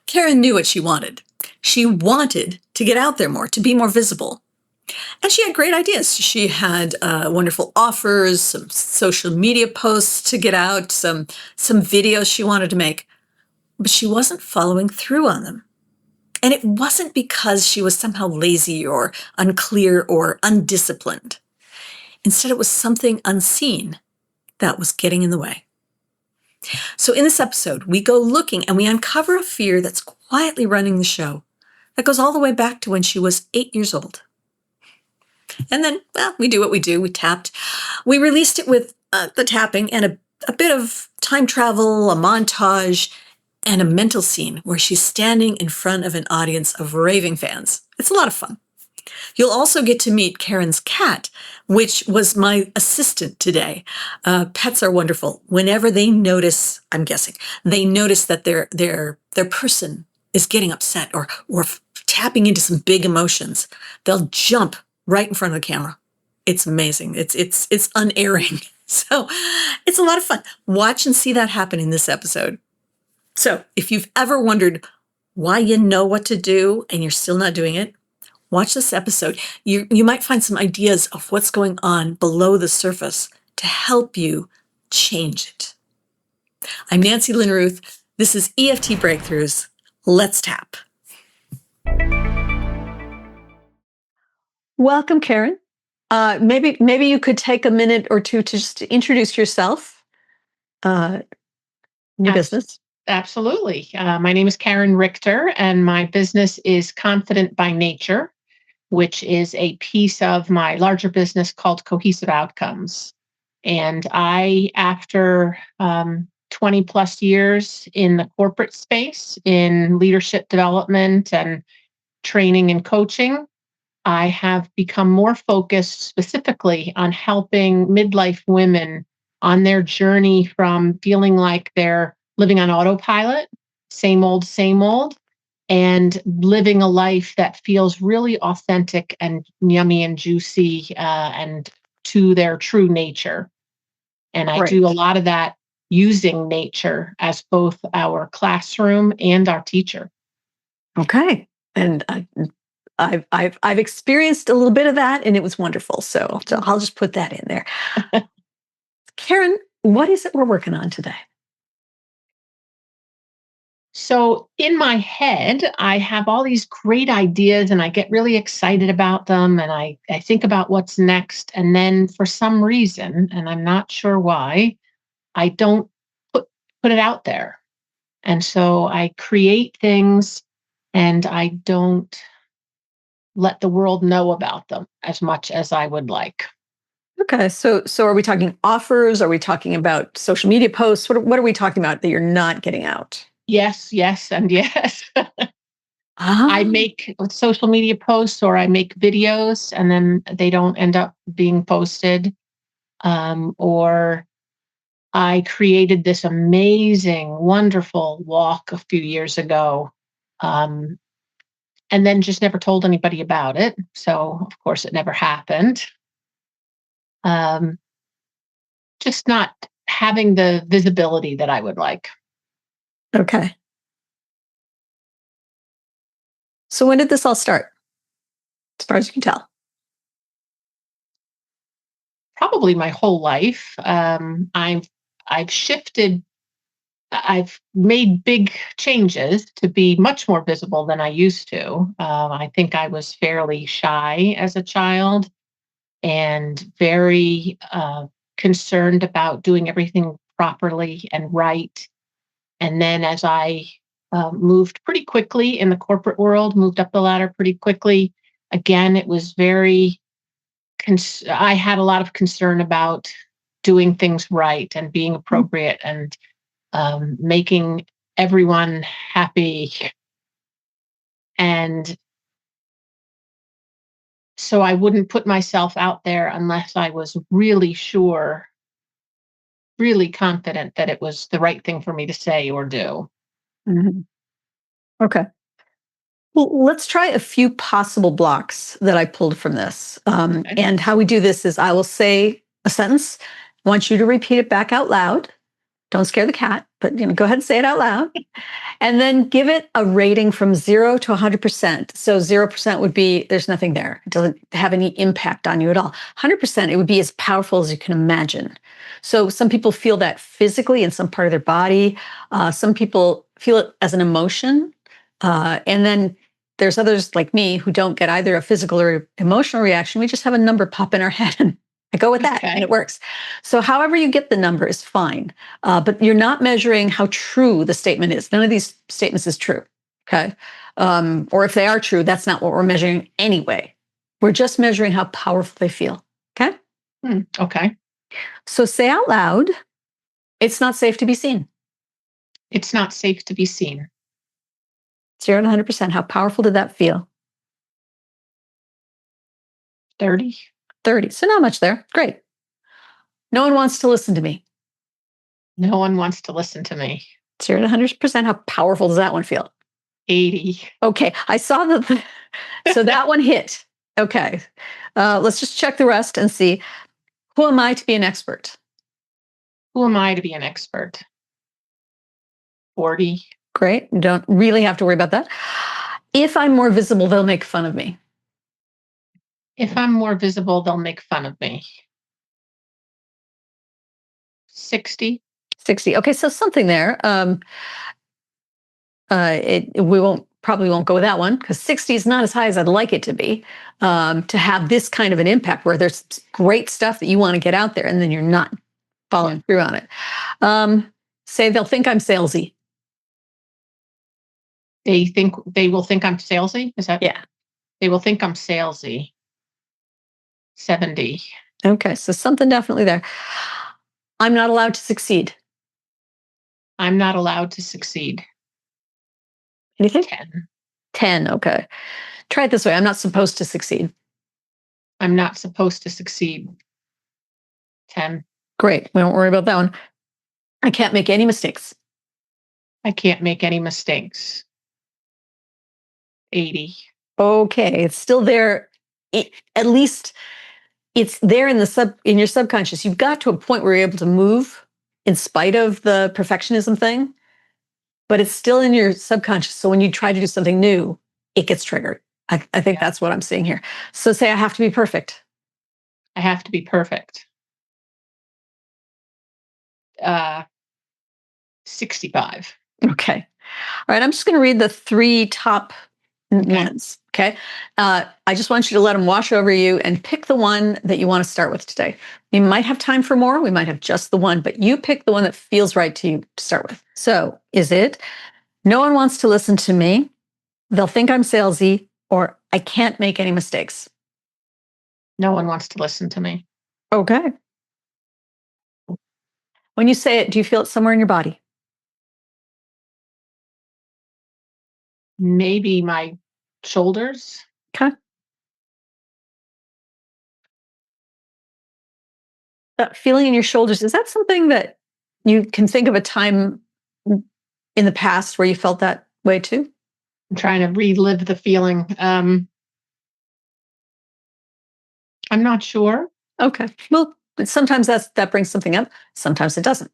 Karen knew what she wanted. She wanted to get out there more, to be more visible. And she had great ideas. She had wonderful offers, some social media posts to get out, some videos she wanted to make, but she wasn't following through on them. And it wasn't because she was somehow lazy or unclear or undisciplined. Instead, it was something unseen that was getting in the way. So in this episode, we go looking and we uncover a fear that's quietly running the show that goes all the way back to when she was 8 years old. And then, well, we do what we do. We tapped. We released it with the tapping and a bit of time travel, a montage, and a mental scene where she's standing in front of an audience of raving fans. It's a lot of fun. You'll also get to meet Karen's cat, which was my assistant today. Pets are wonderful. Whenever they notice, I'm guessing, they notice that their person is getting upset or tapping into some big emotions, they'll jump right in front of the camera. It's amazing. It's unerring. So it's a lot of fun. Watch and see that happen in this episode. So if you've ever wondered why you know what to do and you're still not doing it, watch this episode. You might find some ideas of what's going on below the surface to help you change it. I'm Nancy Lynn Ruth. This is EFT Breakthroughs. Let's tap. Welcome, Karen. Maybe you could take a minute or two to just introduce yourself, your business. Absolutely. My name is Karen Richter, and my business is Confident by Nature, which is a piece of my larger business called Cohesive Outcomes. And after 20 plus years in the corporate space, in leadership development and training and coaching, I have become more focused specifically on helping midlife women on their journey from feeling like they're living on autopilot, same old, and living a life that feels really authentic and yummy and juicy and to their true nature. And I do a lot of that using nature as both our classroom and our teacher. Okay. And I've experienced a little bit of that, and it was wonderful. So I'll just put that in there. Karen, what is it we're working on today? So in my head, I have all these great ideas and I get really excited about them and I think about what's next. And then for some reason, and I'm not sure why, I don't put it out there. And so I create things and I don't let the world know about them as much as I would like. Okay, so are we talking offers? Are we talking about social media posts? What are we talking about that you're not getting out? Yes, and yes. I Ah, make social media posts or I make videos and then they don't end up being posted. Or I created this amazing, wonderful walk a few years ago, and then just never told anybody about it. So, of course, it never happened. Um, just not having the visibility that I would like. okay. So when did this all start? As far as you can tell. Probably my whole life. I've shifted. I've made big changes to be much more visible than I used to. I think I was fairly shy as a child and very concerned about doing everything properly and right. And then as I moved pretty quickly in the corporate world, moved up the ladder pretty quickly, again, it was very, I had a lot of concern about doing things right and being appropriate and making everyone happy. And so I wouldn't put myself out there unless I was really sure, really confident that it was the right thing for me to say or do. Mhm. Okay. Well, let's try a few possible blocks that I pulled from this. Okay. And how we do this is I will say a sentence. I want you to repeat it back out loud. Don't scare the cat, but go ahead and say it out loud. And then give it a rating from 0 to 100%. So 0% would be there's nothing there. It doesn't have any impact on you at all. 100%, it would be as powerful as you can imagine. So some people feel that physically in some part of their body. Some people feel it as an emotion. And then there's others like me who don't get either a physical or emotional reaction. We just have a number pop in our head and I go with that and it works. So however you get the number is fine. But you're not measuring how true the statement is. None of these statements is true. Okay. Or if they are true, that's not what we're measuring anyway. We're just measuring how powerful they feel. Okay. Okay. So say out loud, it's not safe to be seen. It's not safe to be seen. 0 to 100%. How powerful did that feel? 30. 30. So not much there. Great. No one wants to listen to me. No one wants to listen to me. 0 to 100%. How powerful does that one feel? 80. Okay. I saw that. So that one hit. Okay. Let's just check the rest and see. Who am I to be an expert? Who am I to be an expert? 40. Great. You don't really have to worry about that. If I'm more visible, they'll make fun of me. If I'm more visible, they'll make fun of me. 60. 60. Okay, so something there. We probably won't go with that one because 60 is not as high as I'd like it to be. To have this kind of an impact where there's great stuff that you want to get out there and then you're not following through on it. Say they'll think I'm salesy. They will think I'm salesy. Is that? Yeah. They will think I'm salesy. 70. Okay, so something definitely there. I'm not allowed to succeed. I'm not allowed to succeed. Anything? 10. 10. Okay. Try it this way. I'm not supposed to succeed. I'm not supposed to succeed. 10. Great. We don't worry about that one. I can't make any mistakes. I can't make any mistakes. 80. Okay, it's still there. At least it's there in your subconscious. You've got to a point where you're able to move in spite of the perfectionism thing, but it's still in your subconscious. So when you try to do something new, it gets triggered. I think that's what I'm seeing here. So say I have to be perfect. I have to be perfect. 65. Okay. All right. I'm just going to read the 3 top ones. Okay. I just want you to let them wash over you and pick the one that you want to start with today. You might have time for more. We might have just the one, but you pick the one that feels right to you to start with. So is it, no one wants to listen to me, they'll think I'm salesy, or I can't make any mistakes? No one wants to listen to me. Okay. When you say it, do you feel it somewhere in your body? Maybe my shoulders. Okay. That feeling in your shoulders, is that something that you can think of a time in the past where you felt that way too? I'm trying to relive the feeling. I'm not sure. Okay. Well, sometimes that brings something up. Sometimes it doesn't.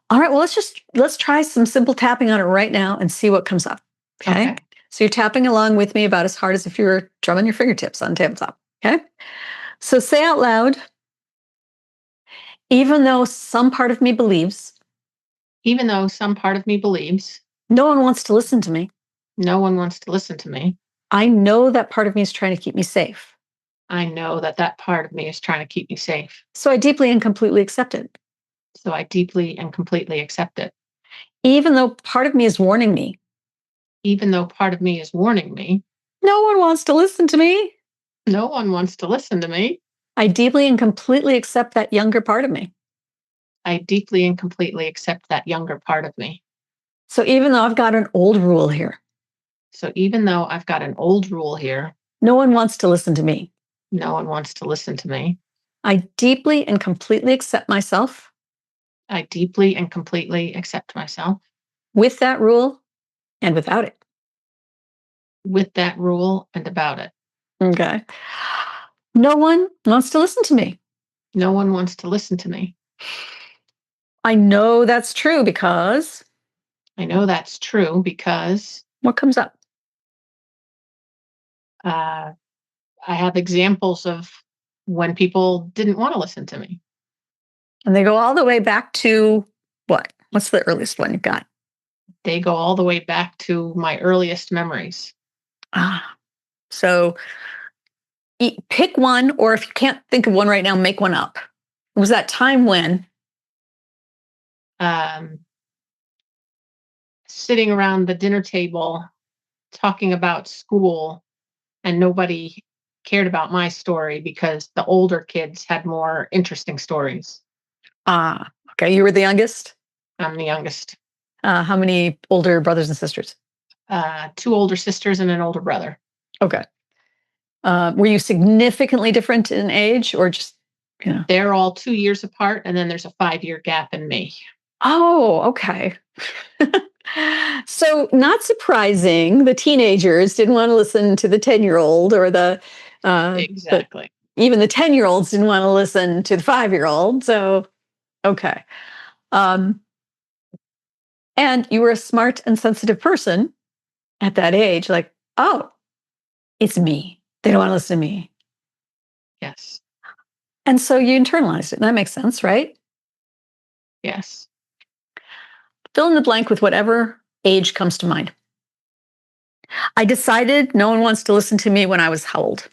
All right. Well, let's try some simple tapping on it right now and see what comes up. Okay. So you're tapping along with me about as hard as if you were drumming your fingertips on tabletop. Okay. So say out loud, even though some part of me believes, Even though some part of me believes, no one wants to listen to me, no one wants to listen to me. I know that part of me is trying to keep me safe. I know that part of me is trying to keep me safe. So I deeply and completely accept it. So I deeply and completely accept it. Even though part of me is warning me, Even though part of me is warning me, no one wants to listen to me, no one wants to listen to me. I deeply and completely accept that younger part of me. I deeply and completely accept that younger part of me. So even though I've got an old rule here, So even though I've got an old rule here, no one wants to listen to me, no one wants to listen to me. I deeply and completely accept myself I deeply and completely accept myself with that rule and without it. with that rule and about it. Okay. No one wants to listen to me. No one wants to listen to me. I know that's true because I know that's true because what comes up? uh, I have examples of when people didn't want to listen to me. And they go all the way back to what? What's the earliest one you've got? They go all the way back to my earliest memories. Ah, so pick one, or if you can't think of one right now, make one up. It was that time when, Um, Sitting around the dinner table talking about school, and nobody cared about my story because the older kids had more interesting stories. okay, you were the youngest. I'm the youngest. How many older brothers and sisters? Two older sisters and an older brother. Okay. Were you significantly different in age or just, you know? They're all 2 years apart, and then there's a 5 year gap in me. Oh, okay. So, not surprising, the teenagers didn't want to listen to the 10-year-old or but Exactly. even the 10-year-olds didn't want to listen to the 5-year-old. So, okay. Um, and you were a smart and sensitive person at that age, like, oh, it's me. They don't want to listen to me. Yes. And so you internalized it. That makes sense, right? Yes. Fill in the blank with whatever age comes to mind. I decided no one wants to listen to me when I was how old?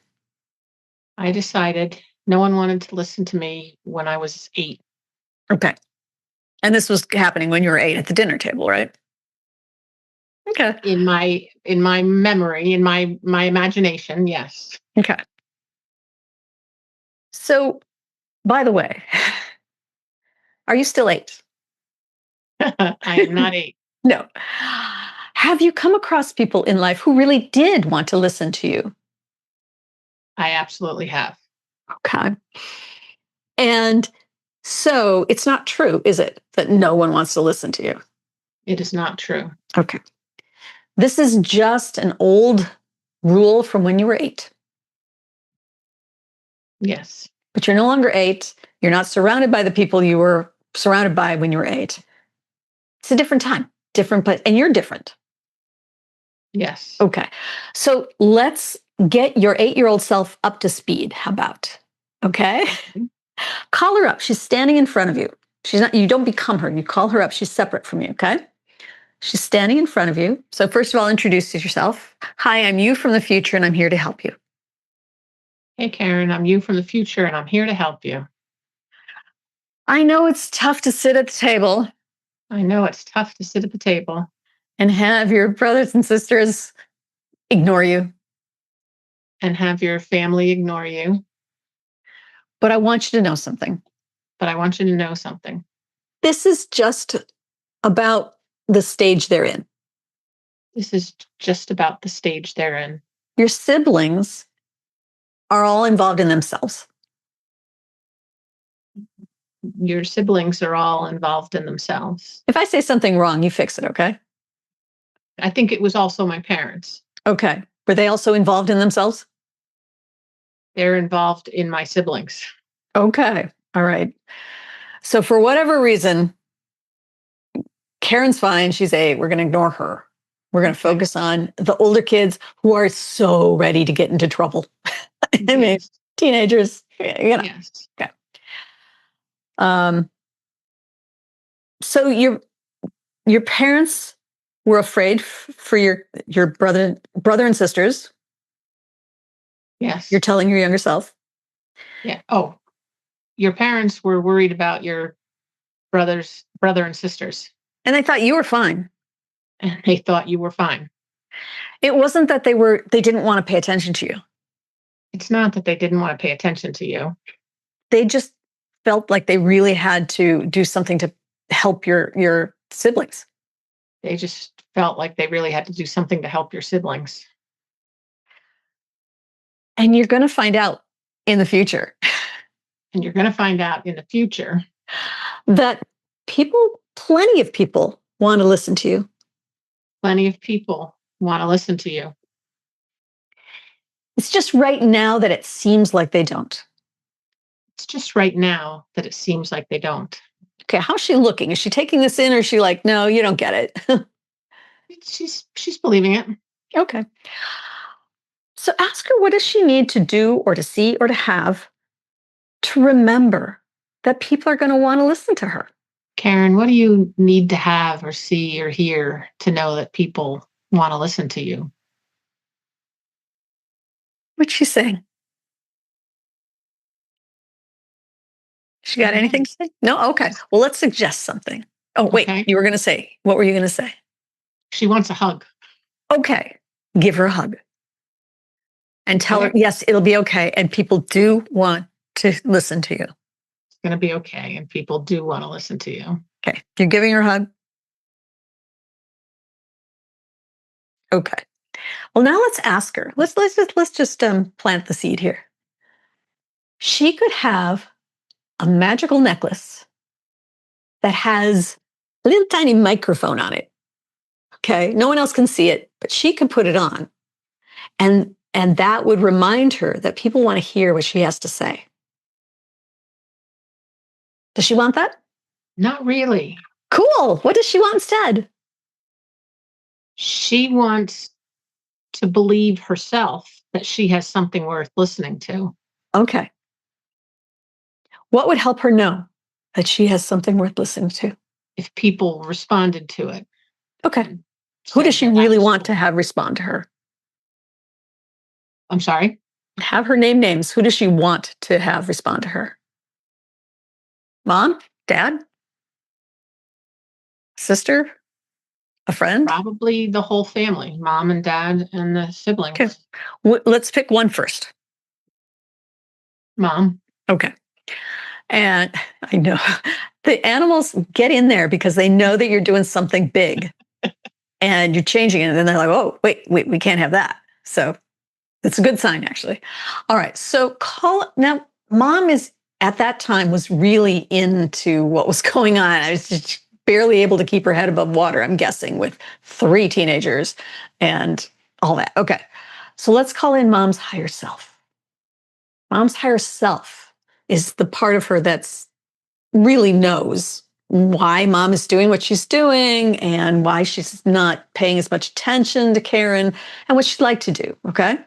I decided no one wanted to listen to me when I was 8. Okay. And this was happening when you were 8 at the dinner table, right? Okay. In my memory, in my imagination, yes. Okay. So, by the way, are you still 8? I am not 8. No. Have you come across people in life who really did want to listen to you? I absolutely have. Okay. And so it's not true, is it, that no one wants to listen to you? It is not true. Okay. This is just an old rule from when you were 8, Yes. but you're no longer 8. You're not surrounded by the people you were surrounded by when you were 8. It's a different time, different place, and you're different. Yes. Okay. So let's get your 8-year-old self up to speed. How about? Okay. Mhm. Call her up. She's standing in front of you. She's not, you don't become her. You call her up. She's separate from you. Okay. She's standing in front of you. So, first of all, introduce yourself. Hi, I'm you from the future, and I'm here to help you. Hey, Karen, I'm you from the future, and I'm here to help you. I know it's tough to sit at the table I know it's tough to sit at the table and have your brothers and sisters ignore you, and have your family ignore you, but I want you to know something. but I want you to know something. This is just about the stage they're in. This is just about the stage they're in. Your siblings are all involved in themselves. Your siblings are all involved in themselves. If I say something wrong, you fix it, okay? I think it was also my parents. Okay. Were they also involved in themselves? They're involved in my siblings. Okay. All right. So, for whatever reason, Karen's fine. She's 8. We're going to ignore her. We're going to Okay. focus on the older kids who are so ready to get into trouble. I mean, Yes. teenagers, you know. Yes. Okay. Um, so your parents were afraid for your brother and sisters. You're Yes. telling your younger self, Yeah. Oh, your parents were worried about your brother and sisters, and they thought you were fine. and they thought you were fine. It wasn't that they didn't want to pay attention to you. It's not that they didn't want to pay attention to you. They just felt like they really had to do something to help your siblings. They just felt like they really had to do something to help your siblings. And you're going to find out in the future And you're going to find out in the future. that plenty of people want to listen to you. Plenty of people want to listen to you. It's just right now that it seems like they don't. It's just right now that it seems like they don't. Okay, how's she looking? Is she taking this in or is she like, no, you don't get it? She's believing it. Okay. So ask her, what does she need to do or to see or to have to remember that people are going to want to listen to her? Karen, what do you need to have or see or hear to know that people want to listen to you? What's she saying? She got anything to say? No? Okay. Well, let's suggest something. Oh, wait, Okay. you were going to say, what were you going to say? She wants a hug. Okay. Give her a hug and tell her, Okay. yes, it'll be okay. And people do want to listen to you. It's going to be okay. And people do want to listen to you. Okay. You're giving her a hug? Okay. Well, now let's ask her. Let's just plant the seed here. She could have a magical necklace that has a little tiny microphone on it. Okay. No one else can see it, but she can put it on. And that would remind her that people want to hear what she has to say. Does she want that? Not really. Cool. What does she want instead? She wants to believe herself that she has something worth listening to. Okay. What would help her know that she has something worth listening to? If people responded to it. Okay. Who does Said she that that really was want cool. to have respond to her? I'm sorry. Have her name names. Who does she want to have respond to her? Mom? Dad? Sister? A friend? Probably the whole family, mom and dad and the Okay. siblings. Let's pick one first. Mom. Okay. And I know the animals get in there because they know that you're doing something big and you're changing it. And then they're like, oh, wait, we can't have that. So it's a good sign, actually. All right. So call now. Mom is at that time was really into what was going on. I was just barely able to keep her head above water, I'm guessing, with 3 teenagers and all that. Okay. So let's call in mom's higher self. Mom's higher self is the part of her that's really knows why mom is doing what she's doing and why she's not paying as much attention to Karen and what she'd like to do. Okay.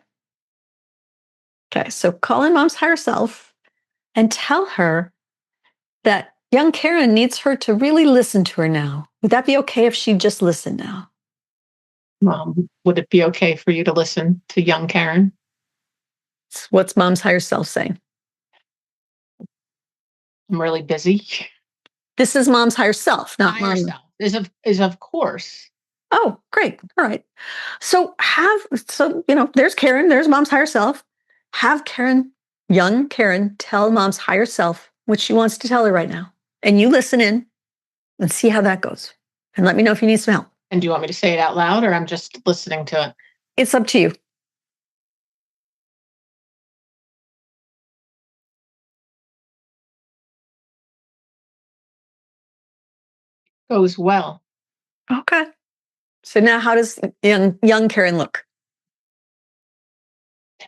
Okay. So call in mom's higher self and tell her that young Karen needs her to really listen to her now. Would that be okay if she just listened now? Mom, would it be okay for you to listen to young Karen? What's mom's higher self saying? I'm really busy. This is mom's higher self, not Higher mom. self is of course. Oh, great. All right. So there's Karen, there's mom's higher self. Have Karen, young Karen, tell mom's higher self what she wants to tell her right now. And you listen in and see how that goes. And let me know if you need some help. And do you want me to say it out loud or I'm just listening to it? It's up to you. Goes well. Okay. So now how does young Karen look?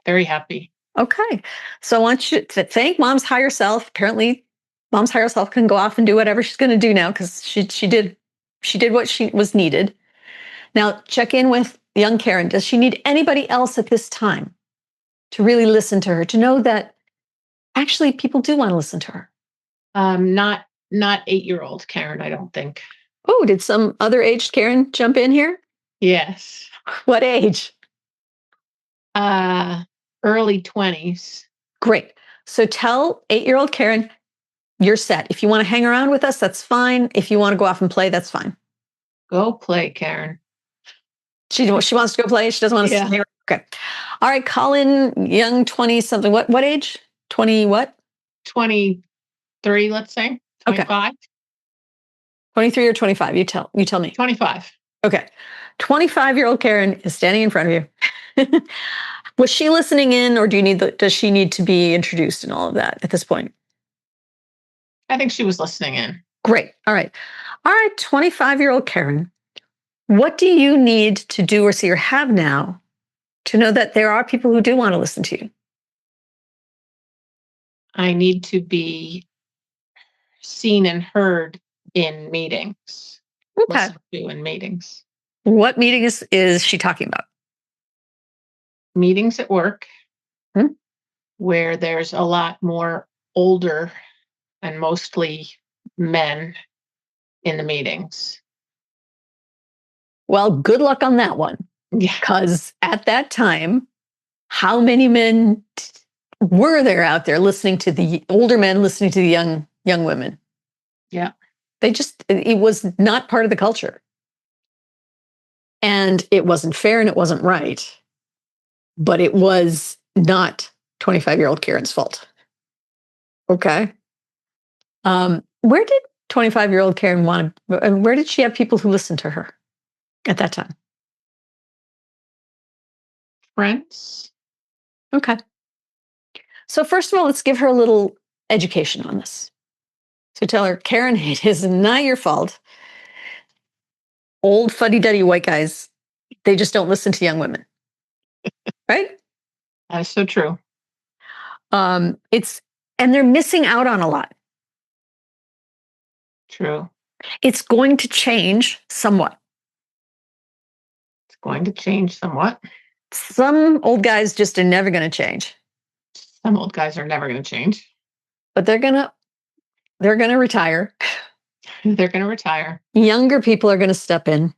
Very happy. Okay. So I want you to thank mom's higher self. Apparently, mom's higher self can go off and do whatever she's going to do now because she did what she was needed. Now check in with young Karen. Does she need anybody else at this time to really listen to her, to know that actually people do want to listen to her? Not 8-year-old Karen, I don't think. Oh, did some other aged Karen jump in here? Yes. What age? Early 20s. Great. So tell 8-year-old Karen, you're set. If you want to hang around with us, that's fine. If you want to go off and play, that's fine. Go play, Karen. She wants to go play. She doesn't want to Yeah. stay around. Okay. All right. Call in young 20 something. What age? 20 what? 23, let's say. Okay. 25. 23 or 25. You tell me. 25. Okay. 25-year-old Karen is standing in front of you. Was she listening in, or does she need to be introduced and all of that at this point? I think she was listening in. Great. All right. All right, 25-year-old Karen. What do you need to do or see or have now to know that there are people who do want to listen to you? I need to be seen and heard in meetings, Okay. listened to in meetings. What meeting is she talking about? Meetings at work Hmm? where there's a lot more older and mostly men in the meetings. Well, good luck on that one. Yeah. Because at that time, how many men were there out there listening to the older men listening to the young women? Yeah. It was not part of the culture. And it wasn't fair and it wasn't right. But it was not 25-year-old Karen's fault. Okay. Where did 25-year-old Karen want to, where did she have people who listened to her at that time? Friends. Okay. So, first of all, let's give her a little education on this. So, tell her, Karen, it is not your fault. Old fuddy duddy white guys, they just don't listen to young women. Right? That is so true. It's, and they're missing out on a lot. True. It's going to change somewhat. It's going to change somewhat. Some old guys just are never going to change, Some old guys are never going to change. but they're going to retire. They're going to retire. Younger people are going to step in,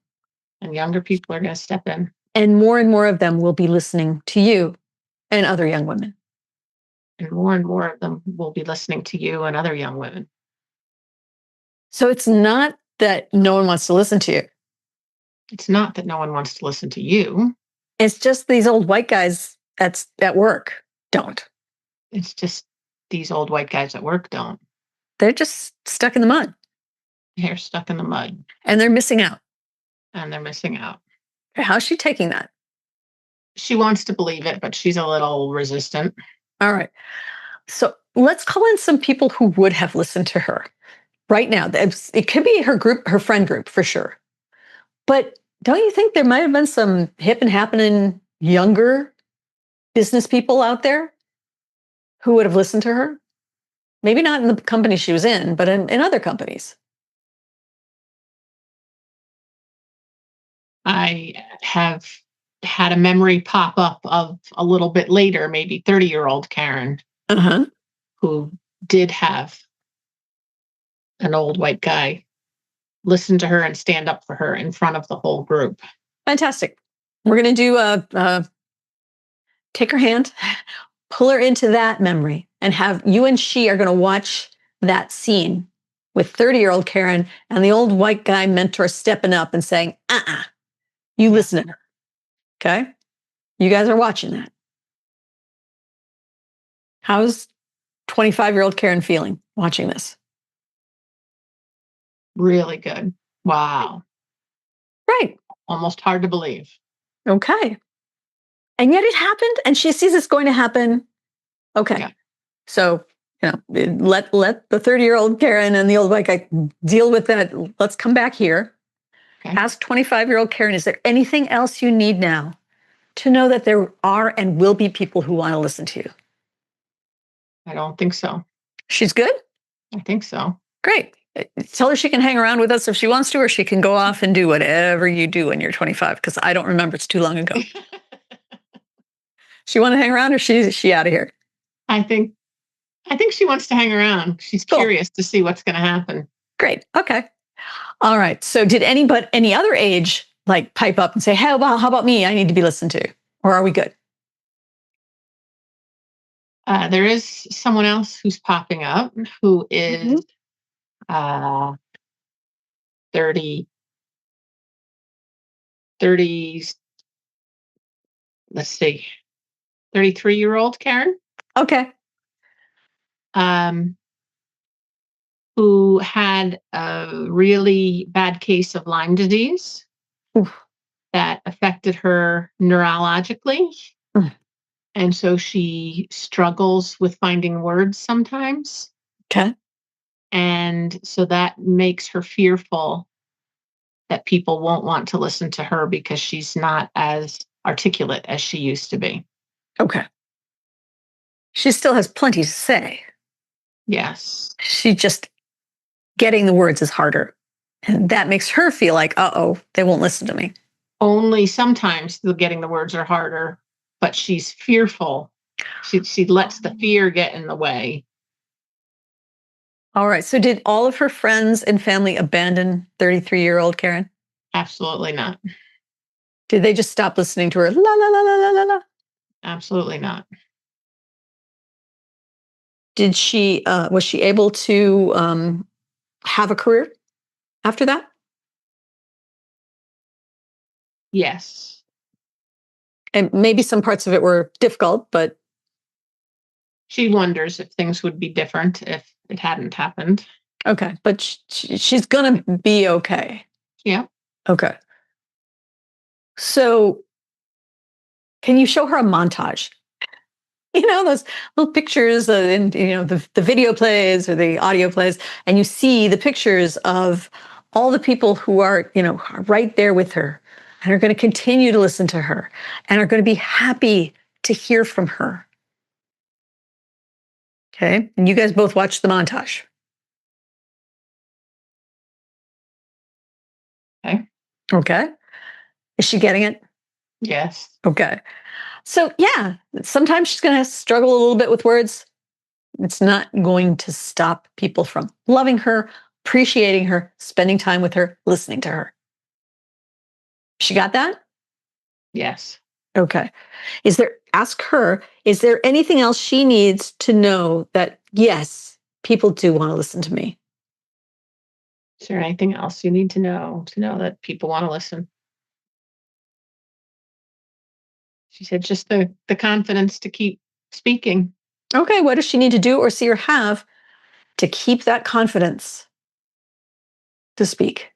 And younger people are going to step in. and more of them will be listening to you and other young women. And more of them will be listening to you and other young women. So it's not that no one wants to listen to you. It's not that no one wants to listen to you. It's just these old white guys at work don't. It's just these old white guys at work don't. They're just stuck in the mud. They're stuck in the mud. And they're missing out. And they're missing out. How's she taking that? She wants to believe it, but she's a little resistant. All right. So let's call in some people who would have listened to her right now. It could be her friend group for sure. But don't you think there might have been some hip and happening younger business people out there who would have listened to her? Maybe not in the company she was in, but in other companies. I have had a memory pop up of a little bit later, maybe 30-year-old Karen, Uh-huh. who did have an old white guy listen to her and stand up for her in front of the whole group. Fantastic. We're going to do take her hand, pull her into that memory, and have you and she are going to watch that scene with 30-year-old Karen and the old white guy mentor stepping up and saying, you listen to her. Okay? You guys are watching that. How's 25-year-old Karen feeling watching this? Really good. Wow. Right. Almost hard to believe. Okay. And yet it happened, and she sees it's going to happen. Okay. Yeah. So, let the 30-year-old Karen and the old white guy deal with that. Let's come back here. Okay. Ask 25-year-old Karen, is there anything else you need now to know that there are and will be people who want to listen to you? I don't think so. She's good? I think so. Great. Tell her she can hang around with us if she wants to, or she can go off and do whatever you do when you're 25, because I don't remember. It's too long ago. She want to hang around, or she out of here? I think she wants to hang around. She's Cool. curious to see what's going to happen. Great. Okay. All right. So did any other age like pipe up and say, hey, well, how about me? I need to be listened to. Or are we good? There is someone else who's popping up who is 30, let's see, 33-year-old Karen, Okay. who had a really bad case of Lyme disease. Oof. That affected her neurologically. Mm. And so she struggles with finding words sometimes. Okay. And so that makes her fearful that people won't want to listen to her because she's not as articulate as she used to be. Okay. She still has plenty to say. Yes. She just getting the words is harder. And that makes her feel like, uh-oh, they won't listen to me. Only sometimes the getting the words are harder, but she's fearful. She lets the fear get in the way. All right. So did all of her friends and family abandon 33-year-old Karen? Absolutely not. Did they just stop listening to her? La la la la la la la. Absolutely not. Did she was she able to have a career after that? Yes. And maybe some parts of it were difficult, but She wonders if things would be different if it hadn't happened. okay. But she's gonna be okay. Yeah. Okay. So can you show her a montage? You know those little pictures and the video plays or the audio plays, and you see the pictures of all the people who are are right there with her and are going to continue to listen to her and are going to be happy to hear from her. Okay, and you guys both watch the montage. Okay. Okay, is she getting it? Yes. Okay, so yeah, sometimes she's going to struggle a little bit with words. It's not going to stop people from loving her, appreciating her, spending time with her, listening to her. She got that? Yes. Okay. Ask her, is there anything else she needs to know that, yes, people do want to listen to me? Is there anything else you need to know that people want to listen? She said just the confidence to keep speaking. Okay. What does she need to do or see or have to keep that confidence to speak?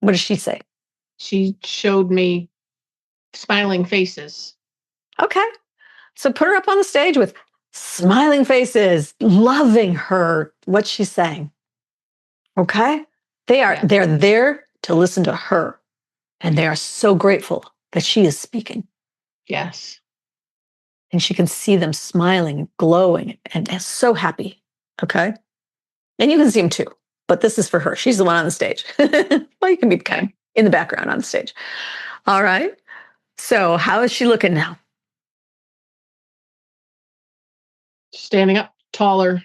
What does she say? She showed me smiling faces. Okay. So put her up on the stage with smiling faces, loving her, what she's saying. Okay. Yeah. They're there to listen to her. And they are so grateful that she is speaking. Yes. And she can see them smiling, glowing, and so happy. Okay. And you can see them too, but this is for her. She's the one on the stage. Well, you can be kind of Okay. in the background on the stage. All right. So, how is she looking now? Standing up taller,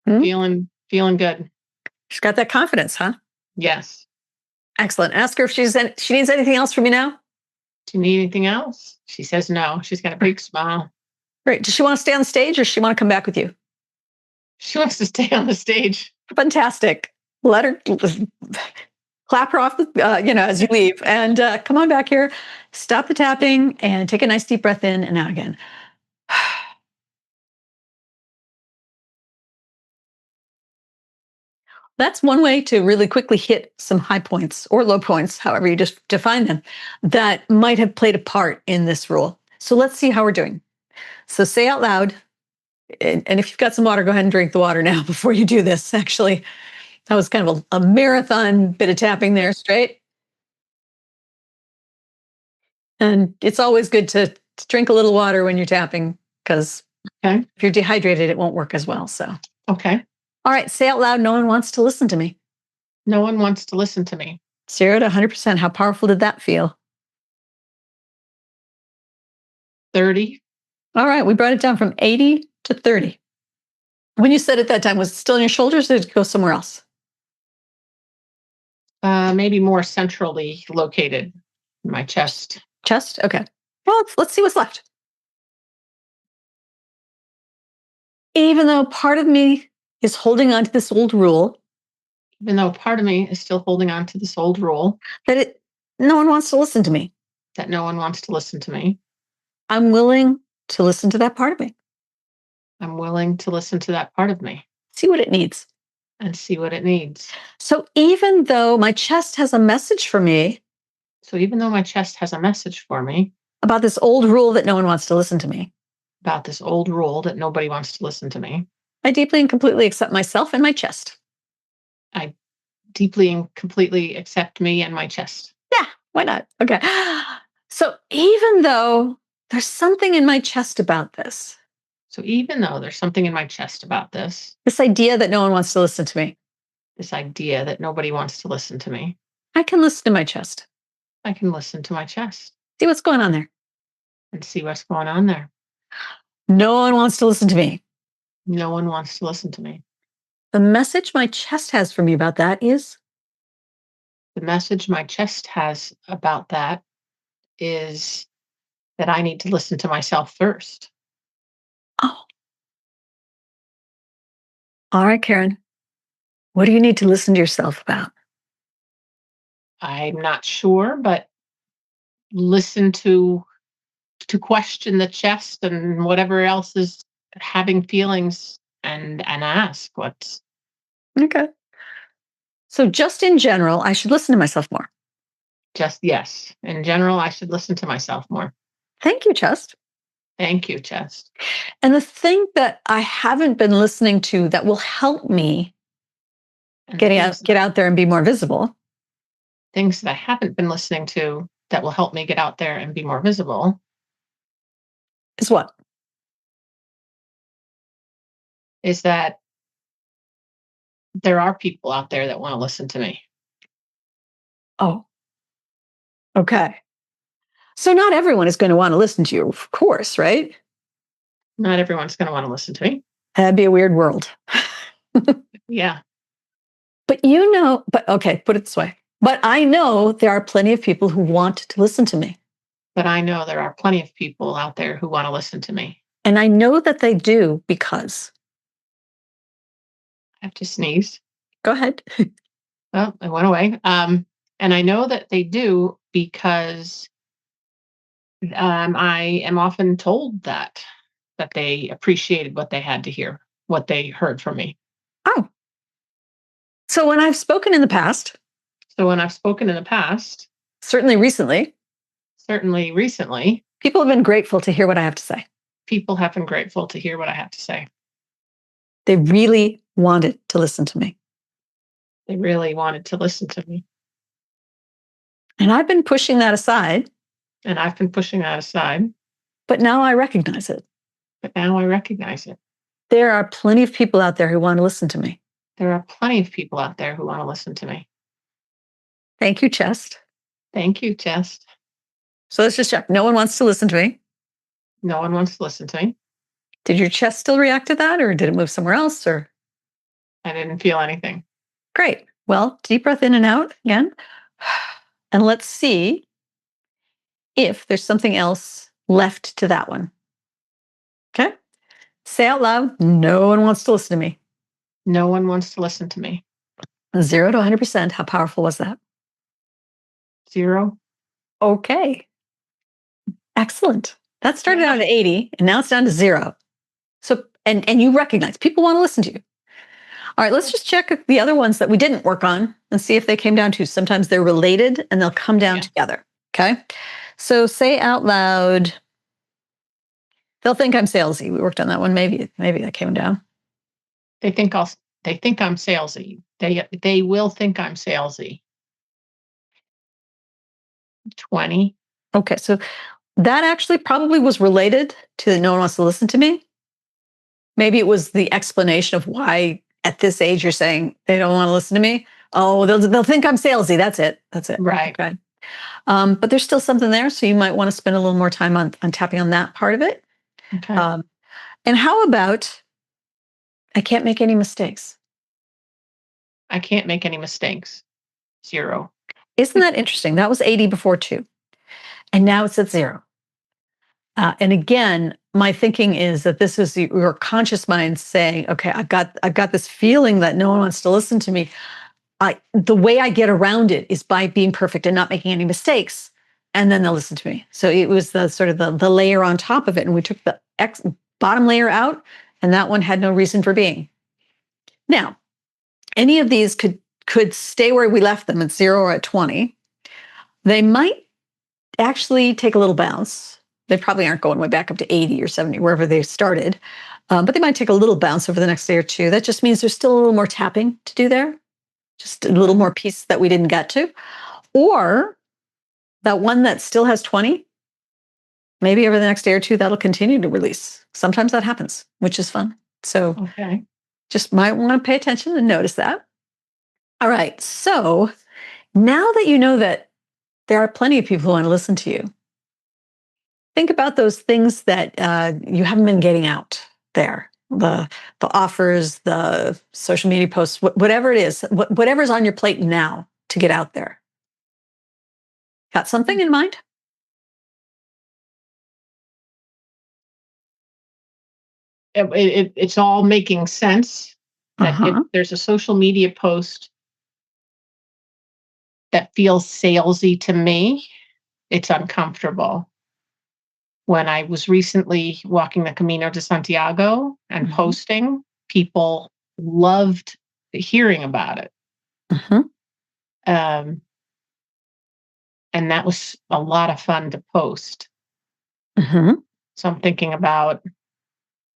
Hmm? feeling good. She's got that confidence, huh? Yes. Excellent. Ask her if she needs anything else from you now. Do you need anything else? She says no. She's got a big smile. Great. Does she want to stay on the stage or does she want to come back with you? She wants to stay on the stage. Fantastic. Let her clap her off, as you leave, and come on back here. Stop the tapping and take a nice deep breath in and out again. That's one way to really quickly hit some high points or low points, however you just define them, that might have played a part in this rule. So let's see how we're doing. So say out loud, and if you've got some water, go ahead and drink the water now before you do this. Actually, that was kind of a marathon bit of tapping there, straight. And it's always good to drink a little water when you're tapping because Okay. if you're dehydrated, it won't work as well. So, Okay. all right, say out loud, no one wants to listen to me. No one wants to listen to me. 0 to 100%. How powerful did that feel? 30. All right, we brought it down from 80 to 30. When you said it that time, was it still in your shoulders or did it go somewhere else? Maybe more centrally located in my chest. Chest? Okay. Well, let's see what's left. Even though part of me is holding on to this old rule Even though part of me is still holding on to this old rule that no one wants to listen to me, that no one wants to listen to me, I'm willing to listen to that part of me, I'm willing to listen to that part of me see what it needs. and see what it needs. So even though my chest has a message for me So even though my chest has a message for me about this old rule that no one wants to listen to me, about this old rule that nobody wants to listen to me, I deeply and completely accept myself and my chest. I deeply and completely accept me and my chest. Yeah, why not? Okay. So even though there's something in my chest about this, So even though there's something in my chest about This idea that no one wants to listen to me. this idea that nobody wants to listen to me, I can listen to my chest. I can listen to my chest See what's going on there. and see what's going on there. No one wants to listen to me. No one wants to listen to me. The message my chest has for me about that is, The message my chest has about that is that I need to listen to myself first. oh, all right, Karen, what do you need to listen to yourself about? I'm not sure, but listen to question the chest and whatever else is having feelings and ask what's Okay. So, just in general, I should listen to myself more. just yes. In general, I should listen to myself more. Thank you, chest. Thank you, chest. And the thing that I haven't been listening to that will help me And the get out there and be more visible things that I haven't been listening to that will help me get out there and be more visible is what? is that there are people out there that want to listen to me. Oh, okay. So, not everyone is going to want to listen to you, of course, right? Not everyone's going to want to listen to me. That'd be a weird world. Yeah, But okay, put it this way. But I know there are plenty of people who want to listen to me. but I know there are plenty of people out there who want to listen to me. And I know that they do because, I have to sneeze. go ahead. Oh, it went away. And I know that they do because I am often told that they appreciated what they had to hear, what they heard from me. Oh, so when I've spoken in the past, So when I've spoken in the past, certainly recently, certainly recently, people have been grateful to hear what I have to say. people have been grateful to hear what I have to say. They really wanted to listen to me. They really wanted to listen to me. And I've been pushing that aside, And I've been pushing that aside, but now I recognize it. but now I recognize it. There are plenty of people out there who want to listen to me. There are plenty of people out there who want to listen to me. Thank you, chest. Thank you, chest. So let's just check. No one wants to listen to me. No one wants to listen to me. Did your chest still react to that, or did it move somewhere else? Or I didn't feel anything. great. Well, deep breath in and out again. And let's see if there's something else left to that one. Okay. Say out loud, no one wants to listen to me. No one wants to listen to me. 0 to 100%. How powerful was that? 0. Okay. Excellent. That started Yeah. out at 80 and now it's down to 0. So, and you recognize people want to listen to you. All right, let's just check the other ones that we didn't work on and see if they came down to. Sometimes they're related and they'll come down Yeah. together. Okay. So say out loud, they'll think I'm salesy. We worked on that one. Maybe that came down. They think I'm salesy. They will think I'm salesy. 20. Okay. So that actually probably was related to no one wants to listen to me. Maybe it was the explanation of why at this age you're saying they don't want to listen to me. Oh, they'll think I'm salesy. That's it. That's it. Right. Okay. But there's still something there, so you might want to spend a little more time on tapping on that part of it. Okay. And how about I can't make any mistakes? I can't make any mistakes. 0. Isn't that interesting? That was 80 before too, and now it's at 0. And again, my thinking is that this is your conscious mind saying, "Okay, I've got this feeling that no one wants to listen to me. The way I get around it is by being perfect and not making any mistakes, and then they'll listen to me." So it was the sort of the layer on top of it, and we took the bottom layer out, and that one had no reason for being. Now, any of these could stay where we left them at 0 or at 20. They might actually take a little bounce. They probably aren't going way back up to 80 or 70, wherever they started. But they might take a little bounce over the next day or two. That just means there's still a little more tapping to do there, just a little more piece that we didn't get to. Or that one that still has 20, Maybe over the next day or two, that'll continue to release. Sometimes that happens, which is fun. So Okay. just might want to pay attention and notice that. All right. So now that you know that there are plenty of people who want to listen to you, think about those things that you haven't been getting out there. The offers, the social media posts, whatever it is, whatever's on your plate now to get out there. Got something in mind? It's all making sense Uh that if huh. there's a social media post that feels salesy to me, it's uncomfortable. When I was recently walking the Camino de Santiago and Hmm. posting, people loved hearing about it. Hmm. Um, and that was a lot of fun to post. Hmm. So I'm thinking about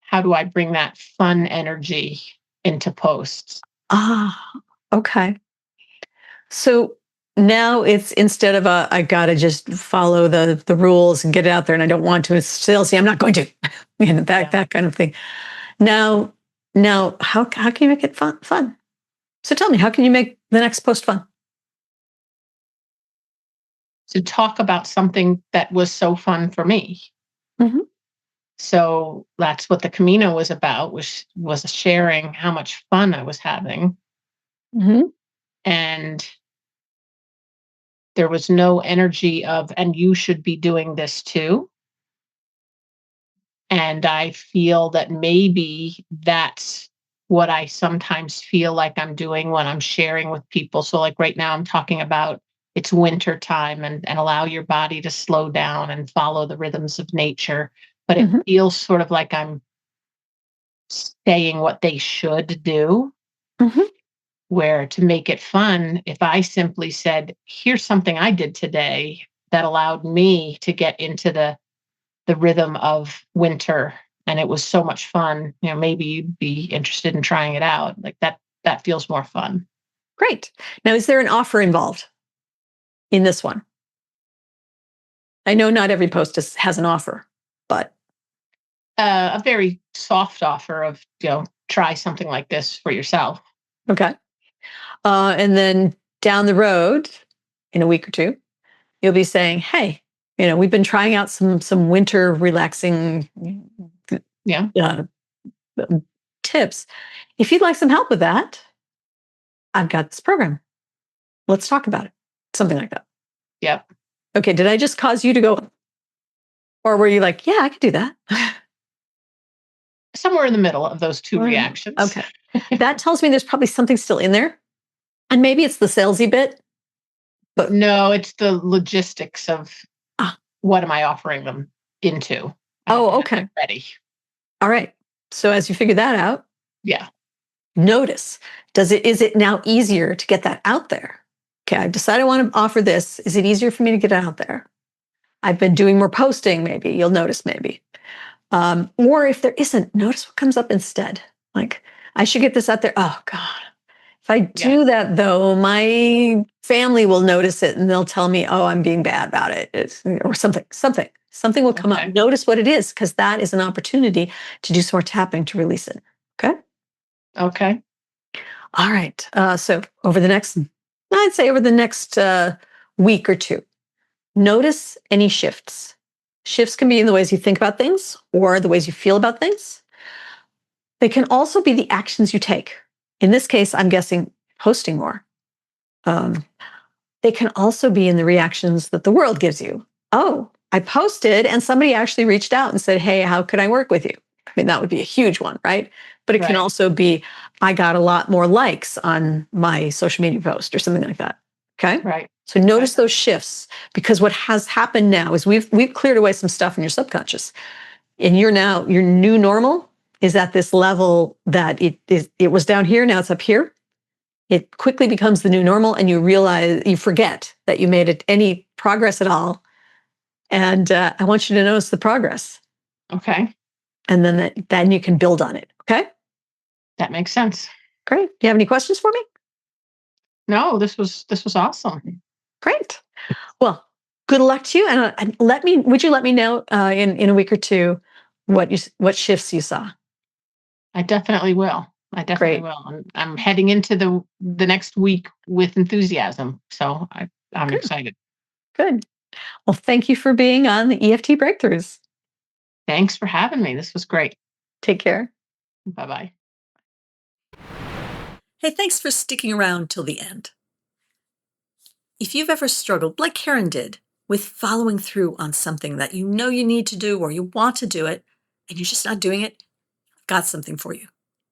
how do I bring that fun energy into posts? Ah, okay. So now it's instead of I gotta just follow the rules and get it out there, and I don't want to. It's still see, I'm not going to, Yeah. that kind of thing. Now, how can you make it fun? Fun. So tell me, how can you make the next post fun? To talk about something that was so fun for me. Hmm. So that's what the Camino was about, was sharing how much fun I was having. Hmm. And there was no energy of, and you should be doing this too. And I feel that maybe that's what I sometimes feel like I'm doing when I'm sharing with people. So, like right now, I'm talking about it's winter time and allow your body to slow down and follow the rhythms of nature. But it Hmm. feels sort of like I'm saying what they should do, Hmm. where to make it fun, if I simply said, here's something I did today that allowed me to get into the rhythm of winter and it was so much fun, maybe you'd be interested in trying it out. Like that feels more fun. Great. Now, is there an offer involved in this one? I know not every post has an offer, but A very soft offer of, try something like this for yourself. okay. And then down the road, in a week or two, you'll be saying, "Hey, we've been trying out some winter relaxing Yeah. uh, tips. If you'd like some help with that, I've got this program. Let's talk about it." Something like that. Yep. Okay. Did I just cause you to go, or were you like, "Yeah, I could do that"? Somewhere in the middle of those two Or- reactions. okay. That tells me there's probably something still in there, and maybe it's the salesy bit. But No, it's the logistics of ah, what am I offering them into. oh, And I'm not okay. ready. All right. So as you figure that out, Yeah. notice, is it now easier to get that out there? Okay, I've decided I want to offer this. Is it easier for me to get it out there? I've been doing more posting, maybe. You'll notice, maybe. Or if there isn't, notice what comes up instead. Like, I should get this out there. Oh, God. If I Yeah. do that, though, my family will notice it and they'll tell me, oh, I'm being bad about it. Or something will come up. Okay. Notice what it is, because that is an opportunity to do some more tapping to release it. Okay. Okay. All right. So I'd say over the next week or two, notice any shifts. Shifts can be in the ways you think about things or the ways you feel about things. They can also be the actions you take. In this case, I'm guessing posting more. Um, they can also be in the reactions that the world gives you. Oh, I posted and somebody actually reached out and said, "Hey, how could I work with you?" I mean, that would be a huge one, right? But it can Right. also be, I got a lot more likes on my social media post or something like that. Okay. Right. So Okay. notice those shifts, because what has happened now is we've cleared away some stuff in your subconscious, and your new normal is at this level that it was down here, now it's up here. It quickly becomes the new normal, and you forget that you made it any progress at all. And I want you to notice the progress, Okay. and then you can build on it. Okay, That makes sense. great. Do you have any questions for me? No, this was awesome. Great. Well, Good luck to you, and would you let me know in a week or two what shifts you saw? I definitely will. I definitely Great. will. I'm heading into the next week with enthusiasm. So I'm Good. excited. Good. Well, thank you for being on the EFT Breakthroughs. Thanks for having me. This was great. Take care. Bye bye. Hey, thanks for sticking around till the end. If you've ever struggled, like Karen did, with following through on something that you know you need to do or you want to do it, and you're just not doing it, I've got something for you.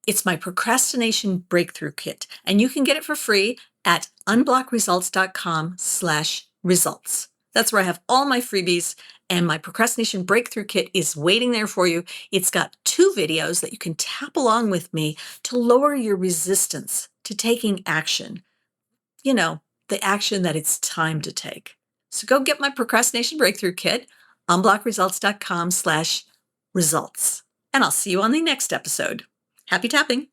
It's my procrastination breakthrough kit, and you can get it for free at unblockresults.com/results. That's where I have all my freebies, and my procrastination breakthrough kit is waiting there for you. It's got 2 videos that you can tap along with me to lower your resistance to taking action. You know, the action that it's time to take. So go get my procrastination breakthrough kit, unblockresults.com/results. And I'll see you on the next episode. Happy tapping.